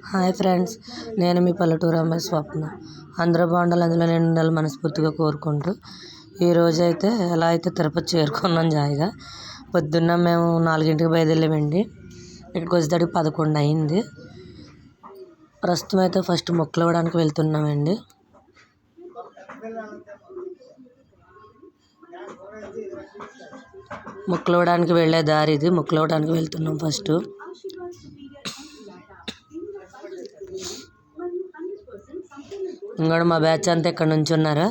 Hi friends, నేను మీ పల్లెటూరు అమ్మాయి స్వప్న. అందరూ బాగుండాలి, అందులో నేను ఉండాలి మనస్ఫూర్తిగా కోరుకుంటూ ఈరోజు అయితే ఎలా అయితే తిరుపతి చేరుకున్నాం జాయిగా. పొద్దున్న మేము 4ంటికి బయలుదేరామండి. ఇక్కడికి వచ్చేసరికి 11 అయింది. ప్రస్తుతం అయితే ఫస్ట్ మొక్కలు ఇవ్వడానికి వెళ్తున్నామండి. మొక్కలు ఇవ్వడానికి వెళ్ళే దారి ఇది. మొక్కలు ఇవ్వడానికి వెళ్తున్నాం ఫస్ట్. ఇంకోటి మా బ్యాచ్ అంతా ఇక్కడ నుంచి ఉన్నారు.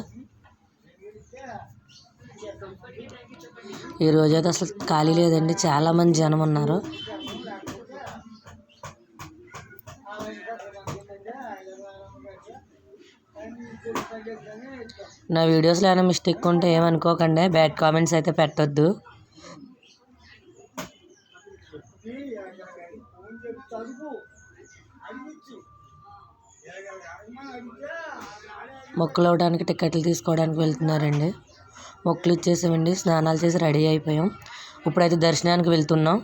ఈరోజు అయితే అసలు ఖాళీ లేదండి, చాలామంది జనం ఉన్నారు. నా వీడియోస్లో ఏమైనా మిస్టేక్ ఉంటే ఏమనుకోకండి, బ్యాడ్ కామెంట్స్ అయితే పెట్టొద్దు. మొక్కలు ఇవ్వడానికి టికెట్లు తీసుకోవడానికి వెళ్తున్నారండి. మొక్కలు ఇచ్చేసామండి, స్నానాలు చేసి రెడీ అయిపోయాం. ఇప్పుడైతే దర్శనానికి వెళ్తున్నాం.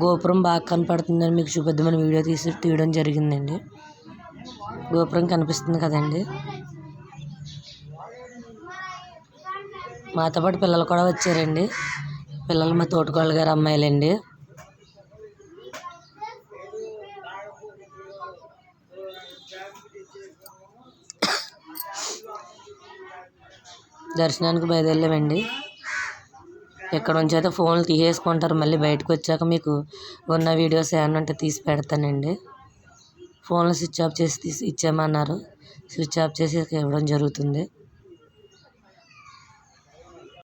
గోపురం బాగా కనపడుతుందని మీకు చూపిద్దామని వీడియో తీయడం జరిగిందండి. గోపురం కనిపిస్తుంది కదండి. మాతో పాటు పిల్లలు కూడా వచ్చారండి. పిల్లలు మా తోటికోళ్ళ గారు అమ్మాయిలండి. దర్శనానికి బయలుదేరామండి. ఇక్కడ నుంచి అయితే ఫోన్లు తీసేసుకుంటారు, మళ్ళీ బయటకు వచ్చాక మీకు ఉన్న వీడియోస్ ఏమన్నా ఉంటే తీసి పెడతానండి. ఫోన్లు స్విచ్ ఆఫ్ చేసి ఇచ్చేయమన్నారు, స్విచ్ ఆఫ్ చేసి ఇవ్వడం జరుగుతుంది.